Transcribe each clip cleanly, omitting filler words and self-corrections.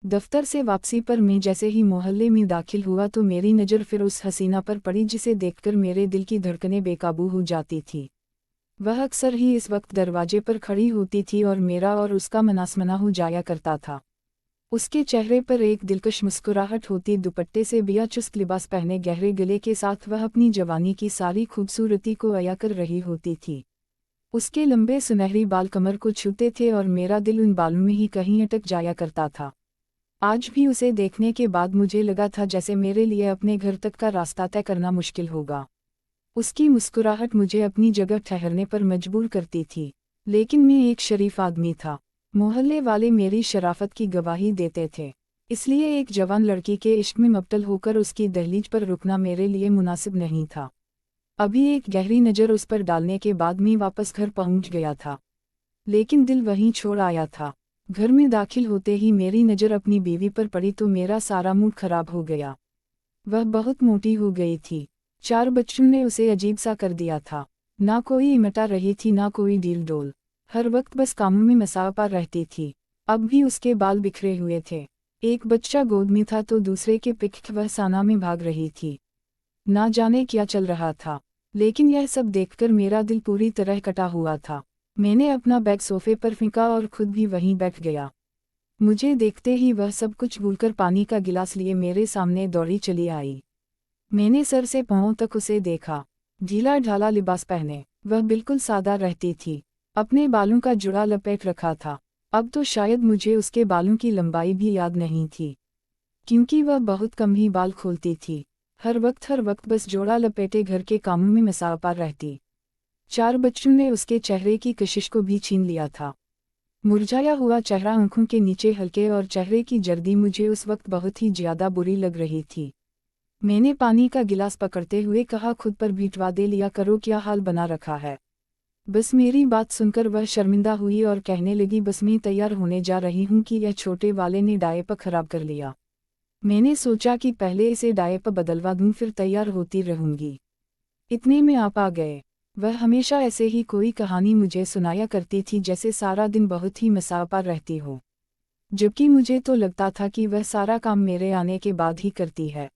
दफ्तर से वापसी पर मैं जैसे ही मोहल्ले में दाखिल हुआ तो मेरी नज़र फिर उस हसीना पर पड़ी जिसे देखकर मेरे दिल की धड़कनें बेकाबू हो जाती थी। वह अक्सर ही इस वक्त दरवाजे पर खड़ी होती थी और मेरा और उसका मनासमना हो जाया करता था। उसके चेहरे पर एक दिलकश मुस्कुराहट होती, दुपट्टे से बिया चुस्त लिबास पहने गहरे गले के साथ वह अपनी जवानी की सारी खूबसूरती को अया कर रही होती थी। उसके लंबे सुनहरी बाल कमर को छूते थे और मेरा दिल उन बालों में ही कहीं अटक जाया करता था। आज भी उसे देखने के बाद मुझे लगा था जैसे मेरे लिए अपने घर तक का रास्ता तय करना मुश्किल होगा। उसकी मुस्कुराहट मुझे अपनी जगह ठहरने पर मजबूर करती थी, लेकिन मैं एक शरीफ आदमी था। मोहल्ले वाले मेरी शराफत की गवाही देते थे, इसलिए एक जवान लड़की के इश्क में मब्तल होकर उसकी दहलीज पर रुकना मेरे लिए मुनासिब नहीं था। अभी एक गहरी नज़र उस पर डालने के बाद मैं वापस घर पहुंच गया था, लेकिन दिल वहीं छोड़ आया था। घर में दाखिल होते ही मेरी नज़र अपनी बीवी पर पड़ी तो मेरा सारा मूड खराब हो गया। वह बहुत मोटी हो गई थी। 4 बच्चों ने उसे अजीब सा कर दिया था। ना कोई इमटा रही थी ना कोई डील डोल, हर वक्त बस कामों में मसापा रहती थी। अब भी उसके बाल बिखरे हुए थे। एक बच्चा गोद में था तो दूसरे के पिछ वह साना में भाग रही थी। ना जाने क्या चल रहा था, लेकिन यह सब देखकर मेरा दिल पूरी तरह कटा हुआ था। मैंने अपना बैग सोफे पर फेंका और खुद भी वहीं बैठ गया। मुझे देखते ही वह सब कुछ भूलकर पानी का गिलास लिए मेरे सामने दौड़ी चली आई। मैंने सर से पांव तक उसे देखा। ढीला ढाला लिबास पहने वह बिल्कुल सादा रहती थी। अपने बालों का जुड़ा लपेट रखा था। अब तो शायद मुझे उसके बालों की लंबाई भी याद नहीं थी, क्योंकि वह बहुत कम ही बाल खोलती थी। हर वक्त बस जोड़ा लपेटे घर के कामों में मसापा रहती। 4 बच्चों ने उसके चेहरे की कशिश को भी छीन लिया था। मुरझाया हुआ चेहरा, आंखों के नीचे हल्के और चेहरे की जर्दी मुझे उस वक्त बहुत ही ज्यादा बुरी लग रही थी। मैंने पानी का गिलास पकड़ते हुए कहा, खुद पर भिटवा दे लिया करो, क्या हाल बना रखा है। बस मेरी बात सुनकर वह शर्मिंदा हुई और कहने लगी, बस मैं तैयार होने जा रही हूँ कि यह छोटे वाले ने डायपर खराब कर लिया। मैंने सोचा कि पहले इसे डायपर बदलवा दूँ फिर तैयार होती रहूँगी। इतने में आप आ गए। वह हमेशा ऐसे ही कोई कहानी मुझे सुनाया करती थी जैसे सारा दिन बहुत ही मसापा रहती हो, जबकि मुझे तो लगता था कि वह सारा काम मेरे आने के बाद ही करती है।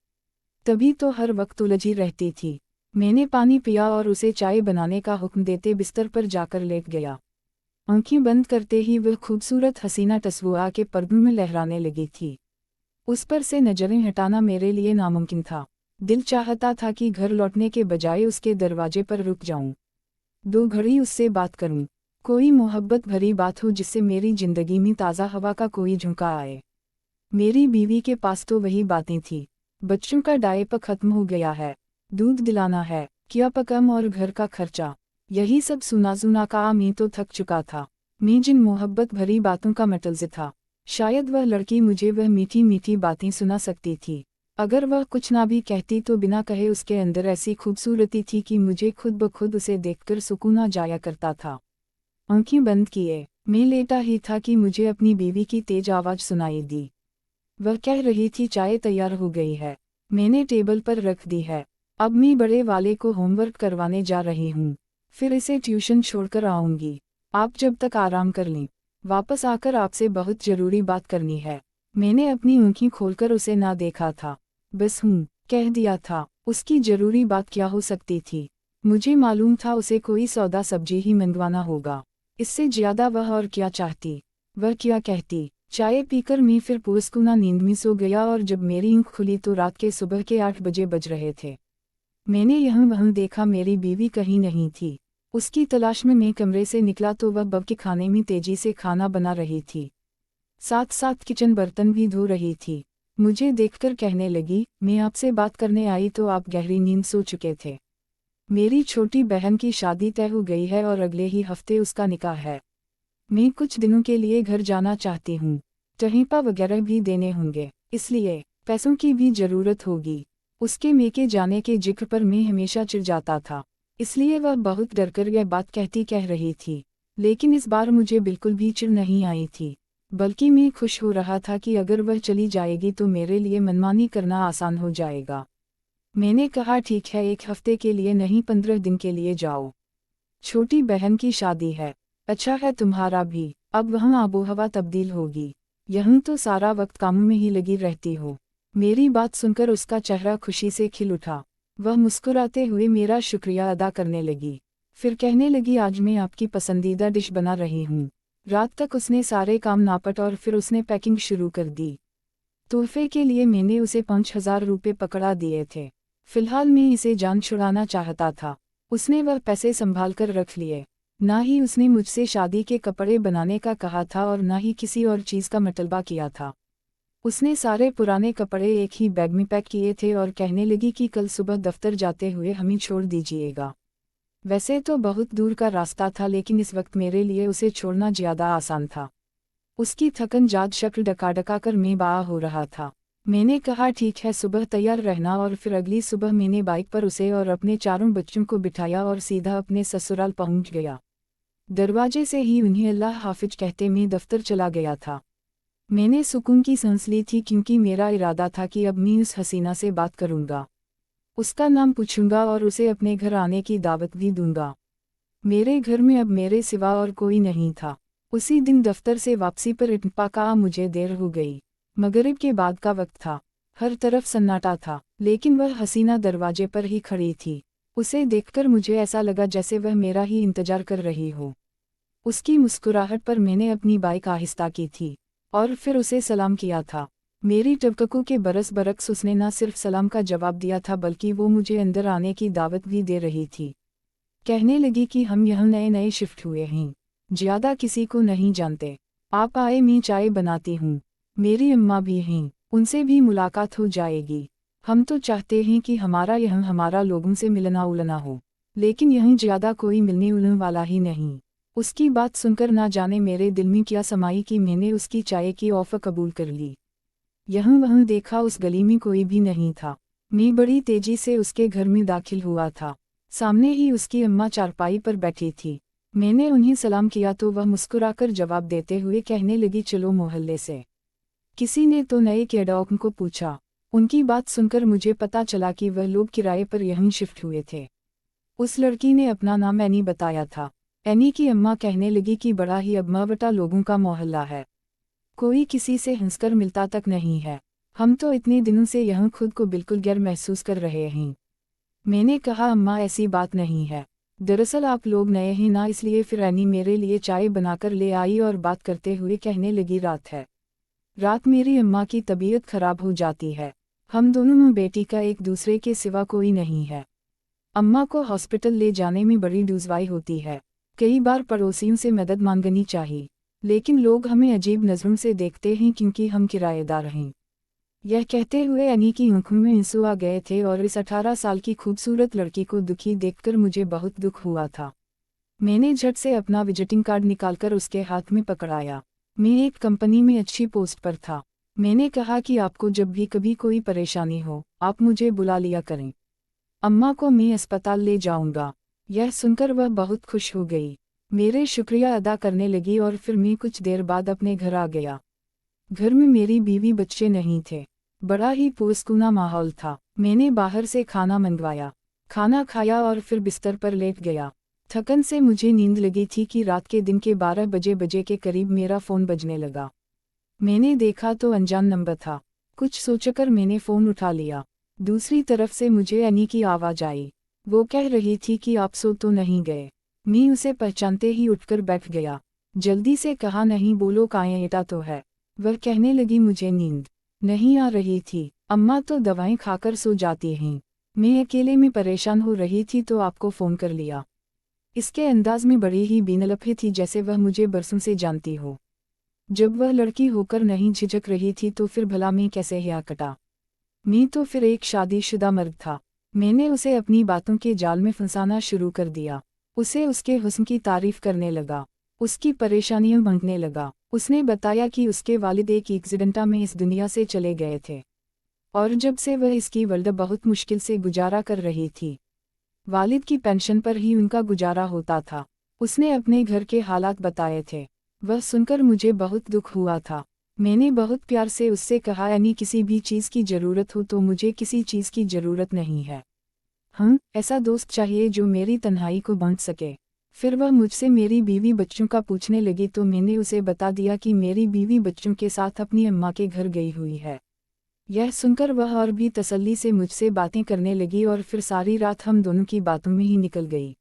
तभी तो हर वक्त उलझी रहती थी। मैंने पानी पिया और उसे चाय बनाने का हुक्म देते बिस्तर पर जाकर लेट गया। आंखें बंद करते ही वह खूबसूरत हसीना तस्वीर के पर्दों में लहराने लगी थी। उस पर से नजरें हटाना मेरे लिए नामुमकिन था। दिल चाहता था कि घर लौटने के बजाय उसके दरवाजे पर रुक जाऊं, 2 घड़ी उससे बात करूं, कोई मोहब्बत भरी बात हो जिससे मेरी जिंदगी में ताज़ा हवा का कोई झोंका आए। मेरी बीवी के पास तो वही बातें थी। बच्चों का डायपर खत्म हो गया है, दूध दिलाना है, क्या पकम और घर का खर्चा, यही सब सुना सुना का मैं तो थक चुका था। मैं जिन मोहब्बत भरी बातों का मतलज़ था, शायद वह लड़की मुझे वह मीठी मीठी बातें सुना सकती थी। अगर वह कुछ ना भी कहती तो बिना कहे उसके अंदर ऐसी खूबसूरती थी कि मुझे खुद ब खुद उसे देखकर सुकून आ जाया करता था। आंखें बंद किए मैं लेटा ही था कि मुझे अपनी बीवी की तेज आवाज़ सुनाई दी। वह कह रही थी, चाय तैयार हो गई है, मैंने टेबल पर रख दी है। अब मैं बड़े वाले को होमवर्क करवाने जा रही हूँ, फिर इसे ट्यूशन छोड़कर आऊँगी। आप जब तक आराम कर लें, वापस आकर आपसे बहुत ज़रूरी बात करनी है। मैंने अपनी आँखें खोलकर उसे ना देखा था, बस कह दिया था। उसकी ज़रूरी बात क्या हो सकती थी। मुझे मालूम था उसे कोई सौदा सब्जी ही मंगवाना होगा, इससे ज़्यादा वह और क्या चाहती। वह क्या कहती। चाय पीकर मैं फिर पुरस्कुना नींद में सो गया और जब मेरी आँख खुली तो रात के सुबह के 8 बजे बज रहे थे। मैंने यहाँ वहाँ देखा, मेरी बीवी कहीं नहीं थी। उसकी तलाश में मैं कमरे से निकला तो वह बब के खाने में तेजी से खाना बना रही थी, साथ साथ किचन बर्तन भी धो रही थी। मुझे देखकर कहने लगी, मैं आपसे बात करने आई तो आप गहरी नींद सो चुके थे। मेरी छोटी बहन की शादी तय हो गई है और अगले ही हफ्ते उसका निकाह है। मैं कुछ दिनों के लिए घर जाना चाहती हूँ, टहीपा वगैरह भी देने होंगे, इसलिए पैसों की भी ज़रूरत होगी। उसके मेके जाने के जिक्र पर मैं हमेशा चिढ़ जाता था, इसलिए वह बहुत डरकर यह बात कह रही थी। लेकिन इस बार मुझे बिल्कुल भी चिढ़ नहीं आई थी, बल्कि मैं खुश हो रहा था कि अगर वह चली जाएगी तो मेरे लिए मनमानी करना आसान हो जाएगा। मैंने कहा, ठीक है, 1 हफ्ते के लिए नहीं 15 दिन के लिए जाओ। छोटी बहन की शादी है, अच्छा है तुम्हारा भी, अब वहाँ आबोहवा तब्दील होगी। यहीं तो सारा वक्त कामों में ही लगी रहती हो। मेरी बात सुनकर उसका चेहरा खुशी से खिल उठा। वह मुस्कुराते हुए मेरा शुक्रिया अदा करने लगी। फिर कहने लगी, आज मैं आपकी पसंदीदा डिश बना रही हूँ। रात तक उसने सारे काम नापट और फिर उसने पैकिंग शुरू कर दी। तोहफे के लिए मैंने उसे 5,000 रुपये पकड़ा दिए थे। फिलहाल मैं इसे जान छुड़ाना चाहता था। उसने वह पैसे संभाल कर रख लिए। ना ही उसने मुझसे शादी के कपड़े बनाने का कहा था और ना ही किसी और चीज़ का मतलबा किया था। उसने सारे पुराने कपड़े एक ही बैग में पैक किए थे और कहने लगी कि कल सुबह दफ्तर जाते हुए हमें छोड़ दीजिएगा। वैसे तो बहुत दूर का रास्ता था, लेकिन इस वक्त मेरे लिए उसे छोड़ना ज़्यादा आसान था। उसकी थकन जाद शक्ल डका कर मैं बाआ हो रहा था। मैंने कहा, ठीक है, सुबह तैयार रहना। और फिर अगली सुबह मैंने बाइक पर उसे और अपने चारों बच्चों को बिठाया और सीधा अपने ससुराल पहुंच गया। दरवाजे से ही उन्हें अल्लाह हाफिज कहते मैं दफ्तर चला गया था। मैंने सुकून की सांस ली थी, क्योंकि मेरा इरादा था कि अब मैं उस हसीना से बात करूंगा, उसका नाम पूछूंगा और उसे अपने घर आने की दावत भी दूंगा। मेरे घर में अब मेरे सिवा और कोई नहीं था। उसी दिन दफ्तर से वापसी पर इत्तेफाक मुझे देर हो गई। मगरिब के बाद का वक्त था। हर तरफ सन्नाटा था, लेकिन वह हसीना दरवाजे पर ही खड़ी थी। उसे देखकर मुझे ऐसा लगा जैसे वह मेरा ही इंतजार कर रही हो। उसकी मुस्कुराहट पर मैंने अपनी बाइक आहिस्ता की थी और फिर उसे सलाम किया था। मेरी टपकू के बरक्स उसने न सिर्फ सलाम का जवाब दिया था, बल्कि वो मुझे अंदर आने की दावत भी दे रही थी। कहने लगी कि हम यहाँ नए शिफ्ट हुए हैं, ज़्यादा किसी को नहीं जानते। आप आए, मैं चाय बनाती हूँ। मेरी अम्मा भी हैं, उनसे भी मुलाकात हो जाएगी। हम तो चाहते हैं कि हमारा लोगों से मिलना उलना हो, लेकिन यहीं ज़्यादा कोई मिलने उलने वाला ही नहीं। उसकी बात सुनकर ना जाने मेरे दिल में क्या समाई कि मैंने उसकी चाय की ऑफ़र कबूल कर ली। यहाँ वहाँ देखा, उस गली में कोई भी नहीं था। मैं बड़ी तेजी से उसके घर में दाखिल हुआ था। सामने ही उसकी अम्मा चारपाई पर बैठी थी। मैंने उन्हें सलाम किया तो वह मुस्कुराकर जवाब देते हुए कहने लगी, चलो मोहल्ले से। किसी ने तो नए कैडॉक को पूछा। उनकी बात सुनकर मुझे पता चला कि वह लोग किराए पर यहीं शिफ्ट हुए थे। उस लड़की ने अपना नाम एनी बताया था। एनी की अम्मा कहने लगी कि बड़ा ही अगमावटा लोगों का मोहल्ला है, कोई किसी से हंसकर मिलता तक नहीं है। हम तो इतने दिनों से यहाँ खुद को बिल्कुल गैर महसूस कर रहे हैं। मैंने कहा, अम्मा ऐसी बात नहीं है। दरअसल आप लोग नए हैं ना, इसलिए। फिर एनी मेरे लिए चाय बनाकर ले आई और बात करते हुए कहने लगी, रात है, रात मेरी अम्मा की तबीयत खराब हो जाती है। हम दोनों माँ बेटी का एक दूसरे के सिवा कोई नहीं है। अम्मा को हॉस्पिटल ले जाने में बड़ी दुश्वारी होती है। कई बार पड़ोसियों से मदद मांगनी चाहिए, लेकिन लोग हमें अजीब नज़रों से देखते हैं क्योंकि हम किराएदार हैं। यह कहते हुए एनी की आंखों में आंसू आ गए थे और इस 18 साल की खूबसूरत लड़की को दुखी देखकर मुझे बहुत दुख हुआ था। मैंने झट से अपना विजिटिंग कार्ड निकालकर उसके हाथ में पकड़ाया। मैं एक कंपनी में अच्छी पोस्ट पर था। मैंने कहा कि आपको जब भी कभी कोई परेशानी हो, आप मुझे बुला लिया करें। अम्मा को मैं अस्पताल ले जाऊंगा। यह सुनकर वह बहुत खुश हो गई, मेरे शुक्रिया अदा करने लगी और फिर मैं कुछ देर बाद अपने घर आ गया। घर में मेरी बीवी बच्चे नहीं थे। बड़ा ही पुरस्कूना माहौल था। मैंने बाहर से खाना मंगवाया, खाना खाया और फिर बिस्तर पर लेट गया। थकन से मुझे नींद लगी थी कि रात के दिन के 12 बजे के करीब मेरा फ़ोन बजने लगा। मैंने देखा तो अनजान नंबर था। कुछ सोचकर मैंने फ़ोन उठा लिया। दूसरी तरफ से मुझे एनी की आवाज़ आई। वो कह रही थी कि आप सो तो नहीं गए। मैं उसे पहचानते ही उठकर बैठ गया। जल्दी से कहा, नहीं बोलो, कांटा तो है। वह कहने लगी, मुझे नींद नहीं आ रही थी। अम्मा तो दवाएं खाकर सो जाती हैं। मैं अकेले में परेशान हो रही थी तो आपको फ़ोन कर लिया। इसके अंदाज में बड़ी ही बेनलफे थी, जैसे वह मुझे बरसों से जानती हो। जब वह लड़की होकर नहीं झिझक रही थी तो फिर भला मैं कैसे हिया कटा। मैं तो फिर एक शादीशुदा मर्द था। मैंने उसे अपनी बातों के जाल में फंसाना शुरू कर दिया। उसे उसके हुस्न की तारीफ करने लगा, उसकी परेशानियां बांटने लगा। उसने बताया कि उसके वालिद एक एक्सीडेंटा में इस दुनिया से चले गए थे और जब से वह इसकी वल्द बहुत मुश्किल से गुजारा कर रही थी। वालिद की पेंशन पर ही उनका गुजारा होता था। उसने अपने घर के हालात बताए थे। वह सुनकर मुझे बहुत दुख हुआ था। मैंने बहुत प्यार से उससे कहा, यानी किसी भी चीज़ की ज़रूरत हो तो मुझे किसी चीज़ की ज़रूरत नहीं है। ऐसा दोस्त चाहिए जो मेरी तन्हाई को बांट सके। फिर वह मुझसे मेरी बीवी बच्चों का पूछने लगी तो मैंने उसे बता दिया कि मेरी बीवी बच्चों के साथ अपनी अम्मा के घर गई हुई है। यह सुनकर वह और भी तसल्ली से मुझसे बातें करने लगी और फिर सारी रात हम दोनों की बातों में ही निकल गई।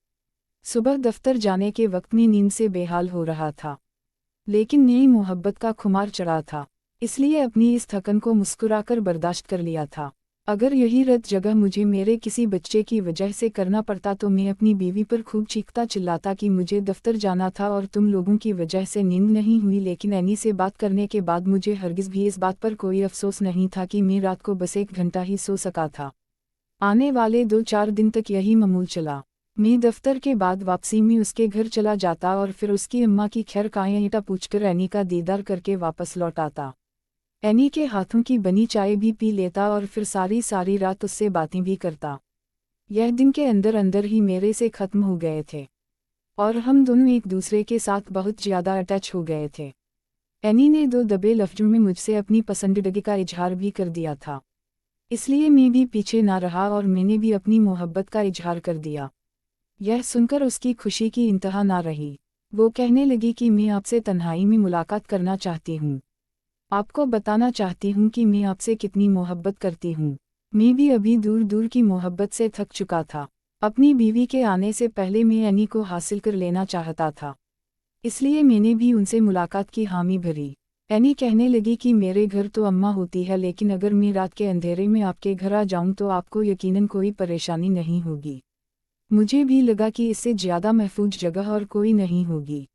सुबह दफ्तर जाने के वक्त में नींद से बेहाल हो रहा था, लेकिन नई मोहब्बत का खुमार चढ़ा था, इसलिए अपनी इस थकन को मुस्कुराकर बर्दाश्त कर लिया था। अगर यही रद्द जगह मुझे मेरे किसी बच्चे की वजह से करना पड़ता तो मैं अपनी बीवी पर खूब चीखता चिल्लाता कि मुझे दफ्तर जाना था और तुम लोगों की वजह से नींद नहीं हुई। लेकिन एनी से बात करने के बाद मुझे हरगिज़ भी इस बात पर कोई अफसोस नहीं था कि मैं रात को बस 1 घंटा ही सो सका था। आने वाले 2-4 दिन तक यही मामूल चला। मैं दफ्तर के बाद वापसी में उसके घर चला जाता और फिर उसकी अम्मा की खैर कायटा पूछकर एनी का दीदार करके वापस लौट आता। एनी के हाथों की बनी चाय भी पी लेता और फिर सारी रात उससे बातें भी करता। यह दिन के अंदर अंदर ही मेरे से ख़त्म हो गए थे और हम दोनों एक दूसरे के साथ बहुत ज़्यादा अटैच हो गए थे। एनी ने 2 दबे लफ्ज़ों में मुझसे अपनी पसंदीदगी का इजहार भी कर दिया था, इसलिए मैं भी पीछे ना रहा और मैंने भी अपनी मोहब्बत का इजहार कर दिया। यह सुनकर उसकी खुशी की इंतहा ना रही। वो कहने लगी कि मैं आपसे तन्हाई में मुलाकात करना चाहती हूँ, आपको बताना चाहती हूँ कि मैं आपसे कितनी मोहब्बत करती हूँ। मैं भी अभी दूर दूर की मोहब्बत से थक चुका था। अपनी बीवी के आने से पहले मैं एनी को हासिल कर लेना चाहता था, इसलिए मैंने भी उनसे मुलाकात की हामी भरी। एनी कहने लगी कि मेरे घर तो अम्मा होती है, लेकिन अगर मैं रात के अंधेरे में आपके घर आ जाऊं तो आपको यकीनन कोई परेशानी नहीं होगी। मुझे भी लगा कि इससे ज़्यादा महफूज जगह और कोई नहीं होगी।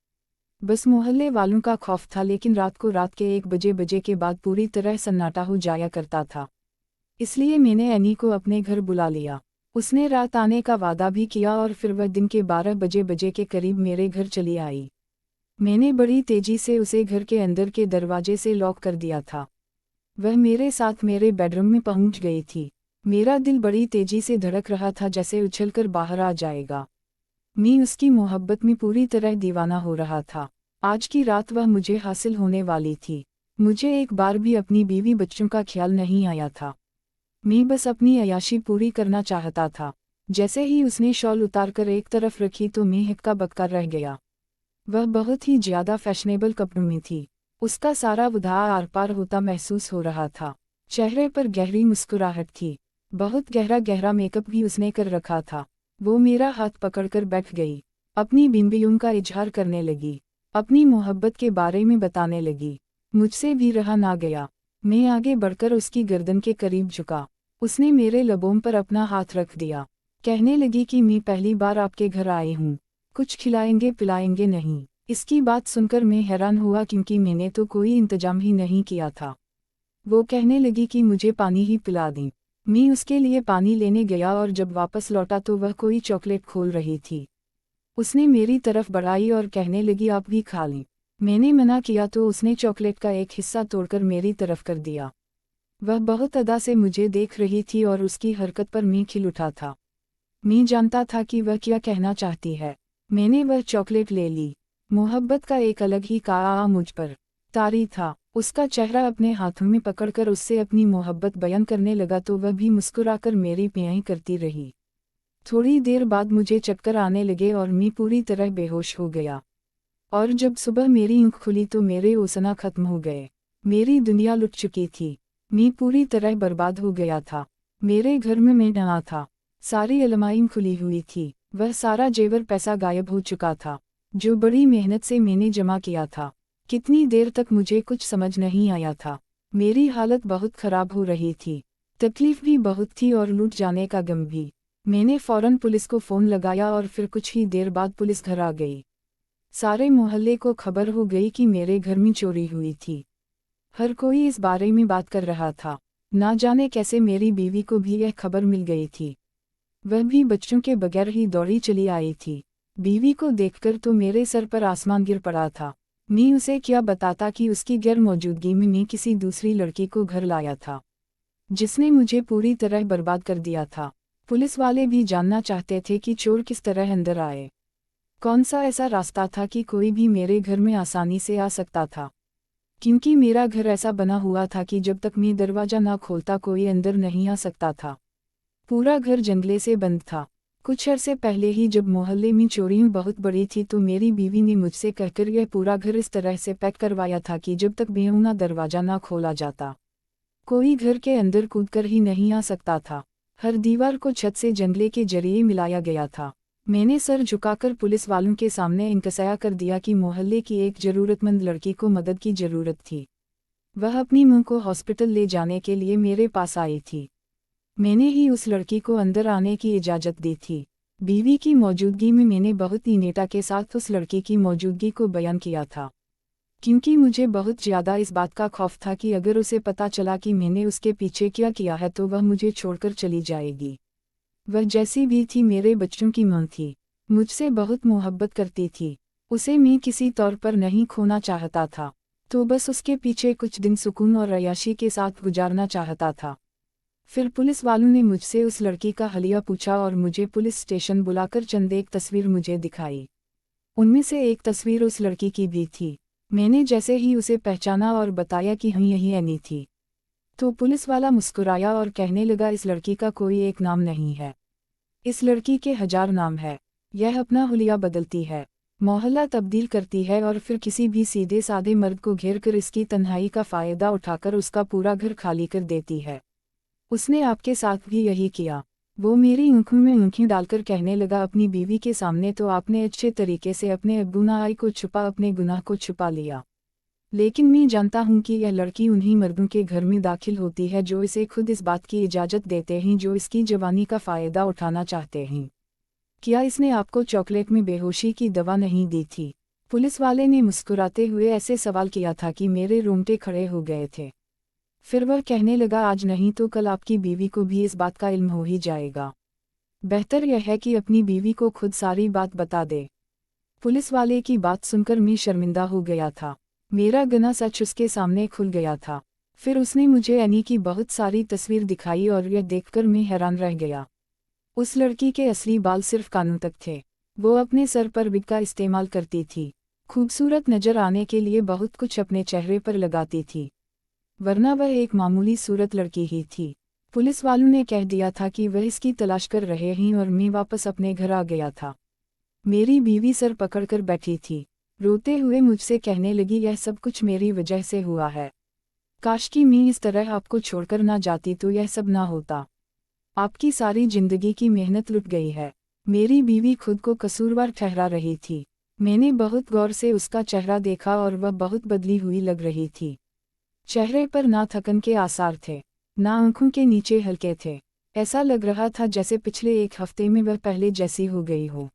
बस मोहल्ले वालों का खौफ था, लेकिन रात को रात के 1 बजे के बाद पूरी तरह सन्नाटा हो जाया करता था, इसलिए मैंने एनी को अपने घर बुला लिया। उसने रात आने का वादा भी किया और फिर वह दिन के 12 बजे के करीब मेरे घर चली आई। मैंने बड़ी तेजी से उसे घर के अंदर के दरवाजे से लॉक कर दिया था। वह मेरे साथ मेरे बेडरूम में पहुंच गई थी। मेरा दिल बड़ी तेजी से धड़क रहा था, जैसे उछलकर बाहर आ जाएगा। मैं उसकी मोहब्बत में पूरी तरह दीवाना हो रहा था। आज की रात वह मुझे हासिल होने वाली थी। मुझे एक बार भी अपनी बीवी बच्चों का ख्याल नहीं आया था। मैं बस अपनी अय्याशी पूरी करना चाहता था। जैसे ही उसने शॉल उतारकर एक तरफ रखी तो मैं हक्का बक्का रह गया। वह बहुत ही ज़्यादा फैशनेबल कपड़ों में थी। उसका सारा बुधा आर पार होता महसूस हो रहा था। चेहरे पर गहरी मुस्कुराहट थी। बहुत गहरा गहरा मेकअप भी उसने कर रखा था। वो मेरा हाथ पकड़कर बैठ गई। अपनी बिंबियों का इजहार करने लगी। अपनी मोहब्बत के बारे में बताने लगी। मुझसे भी रहा ना गया। मैं आगे बढ़कर उसकी गर्दन के करीब झुका। उसने मेरे लबों पर अपना हाथ रख दिया। कहने लगी कि मैं पहली बार आपके घर आई हूँ, कुछ खिलाएंगे पिलाएंगे नहीं। इसकी बात सुनकर मैं हैरान हुआ, क्योंकि मैंने तो कोई इंतजाम ही नहीं किया था। वो कहने लगी कि मुझे पानी ही पिला दें। मैं उसके लिए पानी लेने गया और जब वापस लौटा तो वह कोई चॉकलेट खोल रही थी। उसने मेरी तरफ बढ़ाई और कहने लगी आप भी खा लें। मैंने मना किया तो उसने चॉकलेट का एक हिस्सा तोड़कर मेरी तरफ कर दिया। वह बहुत अदा से मुझे देख रही थी और उसकी हरकत पर मैं खिल उठा था। मैं जानता था कि वह क्या कहना चाहती है। मैंने वह चॉकलेट ले ली। मोहब्बत का एक अलग ही काया मुझ पर तारी था। उसका चेहरा अपने हाथों में पकड़कर उससे अपनी मोहब्बत बयान करने लगा तो वह भी मुस्कुराकर मेरी प्याई करती रही। थोड़ी देर बाद मुझे चक्कर आने लगे और मैं पूरी तरह बेहोश हो गया। और जब सुबह मेरी आँख खुली तो मेरे ओसना खत्म हो गए। मेरी दुनिया लुट चुकी थी। मैं पूरी तरह बर्बाद हो गया था। मेरे घर में मैं ना था। सारी अलमारियां खुली हुई थी। वह सारा जेवर पैसा गायब हो चुका था, जो बड़ी मेहनत से मैंने जमा किया था। कितनी देर तक मुझे कुछ समझ नहीं आया था। मेरी हालत बहुत खराब हो रही थी। तकलीफ भी बहुत थी और लूट जाने का गम भी। मैंने फौरन पुलिस को फ़ोन लगाया और फिर कुछ ही देर बाद पुलिस घर आ गई। सारे मोहल्ले को खबर हो गई कि मेरे घर में चोरी हुई थी। हर कोई इस बारे में बात कर रहा था। ना जाने कैसे मेरी बीवी को भी यह खबर मिल गई थी। वह भी बच्चों के बगैर ही दौड़ी चली आई थी। बीवी को देखकर तो मेरे सर पर आसमान गिर पड़ा था। मैं उसे क्या बताता कि उसकी गैर मौजूदगी में मैं किसी दूसरी लड़की को घर लाया था, जिसने मुझे पूरी तरह बर्बाद कर दिया था। पुलिस वाले भी जानना चाहते थे कि चोर किस तरह अंदर आए। कौन सा ऐसा रास्ता था कि कोई भी मेरे घर में आसानी से आ सकता था, क्योंकि मेरा घर ऐसा बना हुआ था कि जब तक मैं दरवाज़ा ना खोलता कोई अंदर नहीं आ सकता था। पूरा घर जंगले से बंद था। कुछ अरसे पहले ही जब मोहल्ले में चोरियां बहुत बड़ी थी तो मेरी बीवी ने मुझसे कहकर यह पूरा घर इस तरह से पैक करवाया था कि जब तक बेहुना दरवाज़ा ना खोला जाता कोई घर के अंदर कूदकर ही नहीं आ सकता था। हर दीवार को छत से जंगले के जरिए मिलाया गया था। मैंने सर झुकाकर पुलिस वालों के सामने इंकसाया कर दिया कि मोहल्ले की एक ज़रूरतमंद लड़की को मदद की ज़रूरत थी। वह अपनी मां को हॉस्पिटल ले जाने के लिए मेरे पास आई थी। मैंने ही उस लड़की को अंदर आने की इजाज़त दी थी। बीवी की मौजूदगी में मैंने बहुत ही नेता के साथ उस लड़की की मौजूदगी को बयान किया था, क्योंकि मुझे बहुत ज़्यादा इस बात का खौफ था कि अगर उसे पता चला कि मैंने उसके पीछे क्या किया है तो वह मुझे छोड़कर चली जाएगी। वह जैसी भी थी मेरे बच्चों की मां थी, मुझसे बहुत मोहब्बत करती थी। उसे मैं किसी तौर पर नहीं खोना चाहता था, तो बस उसके पीछे कुछ दिन सुकून और अय्याशी के साथ गुजारना चाहता था। फिर पुलिस वालों ने मुझसे उस लड़की का हलिया पूछा और मुझे पुलिस स्टेशन बुलाकर चंद एक तस्वीर मुझे दिखाई। उनमें से एक तस्वीर उस लड़की की भी थी। मैंने जैसे ही उसे पहचाना और बताया कि हाँ यही एनी थी, तो पुलिस वाला मुस्कुराया और कहने लगा इस लड़की का कोई एक नाम नहीं है, इस लड़की के 1000 नाम है। यह अपना हुलिया बदलती है, मोहल्ला तब्दील करती है और फिर किसी भी सीधे साधे मर्द को घेर कर इसकी तन्हाई का फ़ायदा उठाकर उसका पूरा घर खाली कर देती है। उसने आपके साथ भी यही किया। वो मेरी आंखों में आंखें डालकर कहने लगा अपनी बीवी के सामने तो आपने अच्छे तरीके से अपने गुनाह को छुपा अपने गुनाह को छुपा लिया, लेकिन मैं जानता हूँ कि यह लड़की उन्हीं मर्दों के घर में दाखिल होती है जो इसे खुद इस बात की इजाज़त देते हैं, जो इसकी जवानी का फ़ायदा उठाना चाहते हैं। क्या इसने आपको चॉकलेट में बेहोशी की दवा नहीं दी थी? पुलिस वाले ने मुस्कुराते हुए ऐसे सवाल किया था कि मेरे रोंगटे खड़े हो गए थे। फिर वह कहने लगा आज नहीं तो कल आपकी बीवी को भी इस बात का इल्म हो ही जाएगा। बेहतर यह है कि अपनी बीवी को खुद सारी बात बता दे। पुलिस वाले की बात सुनकर मैं शर्मिंदा हो गया था। मेरा गना सच उसके सामने खुल गया था। फिर उसने मुझे एनी की बहुत सारी तस्वीर दिखाई और यह देखकर मैं हैरान रह गया। उस लड़की के असली बाल सिर्फ कानों तक थे। वो अपने सर पर विग का इस्तेमाल करती थी। खूबसूरत नजर आने के लिए बहुत कुछ अपने चेहरे पर लगाती थी, वरना वह एक मामूली सूरत लड़की ही थी। पुलिस वालों ने कह दिया था कि वह इसकी तलाश कर रहे हैं और मैं वापस अपने घर आ गया था। मेरी बीवी सर पकड़कर बैठी थी, रोते हुए मुझसे कहने लगी यह सब कुछ मेरी वजह से हुआ है। काश कि मैं इस तरह आपको छोड़कर ना जाती तो यह सब ना होता। आपकी सारी जिंदगी की मेहनत लुट गई है। मेरी बीवी खुद को कसूरवार ठहरा रही थी। मैंने बहुत गौर से उसका चेहरा देखा और वह बहुत बदली हुई लग रही थी। चेहरे पर ना थकन के आसार थे, ना आंखों के नीचे हल्के थे। ऐसा लग रहा था जैसे पिछले एक हफ्ते में वह पहले जैसी हो गई हो।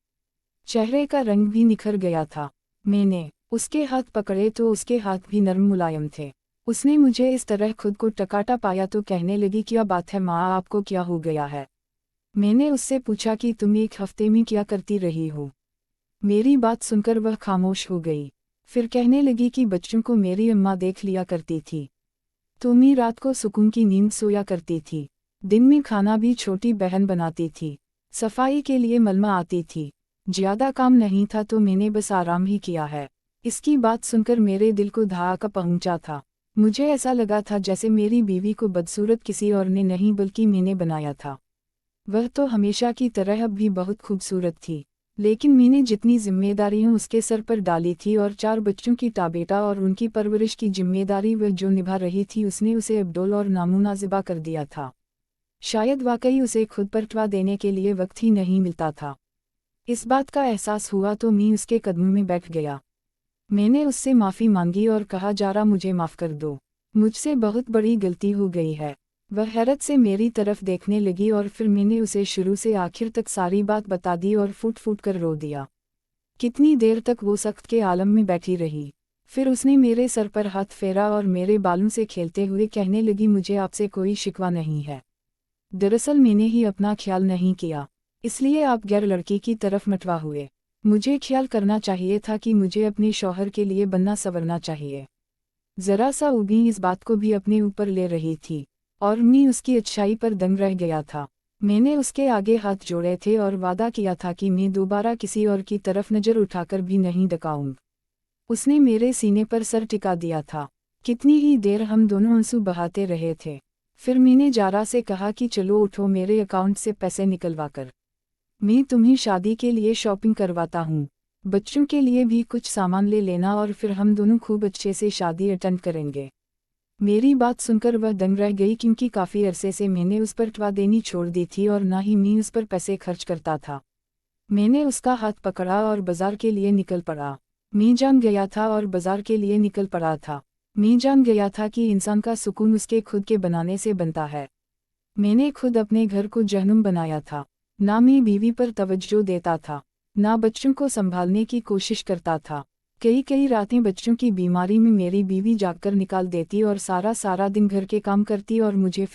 चेहरे का रंग भी निखर गया था। मैंने उसके हाथ पकड़े तो उसके हाथ भी नरम मुलायम थे। उसने मुझे इस तरह खुद को टकाटा पाया तो कहने लगी क्या बात है माँ, आपको क्या हो गया है? मैंने उससे पूछा कि तुम एक हफ्ते में क्या करती रही हो। मेरी बात सुनकर वह खामोश हो गई। फिर कहने लगी कि बच्चों को मेरी अम्मा देख लिया करती थी, तो मैं रात को सुकून की नींद सोया करती थी। दिन में खाना भी छोटी बहन बनाती थी, सफाई के लिए मलमा आती थी। ज्यादा काम नहीं था तो मैंने बस आराम ही किया है। इसकी बात सुनकर मेरे दिल को धड़ाका पहुंचा था। मुझे ऐसा लगा था जैसे मेरी बीवी को बदसूरत किसी और ने नहीं बल्कि मैंने बनाया था। वह तो हमेशा की तरह अब भी बहुत खूबसूरत थी, लेकिन मैंने जितनी जिम्मेदारियां उसके सर पर डाली थी और 4 बच्चों की ताबेटा और उनकी परवरिश की जिम्मेदारी वह जो निभा रही थी उसने उसे अब्दुल और नामुनाजिबा कर दिया था। शायद वाकई उसे खुद पर टवा देने के लिए वक्त ही नहीं मिलता था। इस बात का एहसास हुआ तो मैं उसके कदमों में बैठ गया। मैंने उससे माफ़ी मांगी और कहा जरा मुझे माफ़ कर दो, मुझसे बहुत बड़ी गलती हो गई है। वह हैरत से मेरी तरफ देखने लगी और फिर मैंने उसे शुरू से आखिर तक सारी बात बता दी और फूट फूट कर रो दिया। कितनी देर तक वो सख्त के आलम में बैठी रही। फिर उसने मेरे सर पर हाथ फेरा और मेरे बालों से खेलते हुए कहने लगी मुझे आपसे कोई शिकवा नहीं है। दरअसल मैंने ही अपना ख्याल नहीं किया, इसलिए आप गैर लड़की की तरफ मटवा हुए। मुझे ख्याल करना चाहिए था कि मुझे अपने शौहर के लिए बनना संवरना चाहिए। जरा सा उगी इस बात को भी अपने ऊपर ले रही थी और मैं उसकी अच्छाई पर दंग रह गया था। मैंने उसके आगे हाथ जोड़े थे और वादा किया था कि मैं दोबारा किसी और की तरफ नज़र उठाकर भी नहीं दिखाऊंगा। उसने मेरे सीने पर सर टिका दिया था। कितनी ही देर हम दोनों आंसू बहाते रहे थे। फिर मैंने जारा से कहा कि चलो उठो, मेरे अकाउंट से पैसे निकलवा कर मैं तुम्हें शादी के लिए शॉपिंग करवाता हूँ। बच्चों के लिए भी कुछ सामान ले लेना और फिर हम दोनों खूब अच्छे से शादी अटेंड करेंगे। मेरी बात सुनकर वह दंग रह गई, क्योंकि काफ़ी अरसे से मैंने उस पर टवा देनी छोड़ दी थी और ना ही मैं उस पर पैसे खर्च करता था। मैंने उसका हाथ पकड़ा और बाजार के लिए निकल पड़ा। मैं जान गया था और बाजार के लिए निकल पड़ा था। मैं जान गया था कि इंसान का सुकून उसके खुद के बनाने से बनता है। मैंने खुद अपने घर को जहन्नुम बनाया था। ना मैं बीवी पर तवज्जो देता था, ना बच्चों को संभालने की कोशिश करता था। कई कई रातें बच्चों की बीमारी में मेरी बीवी जागकर निकाल देती और सारा सारा दिन घर के काम करती और मुझे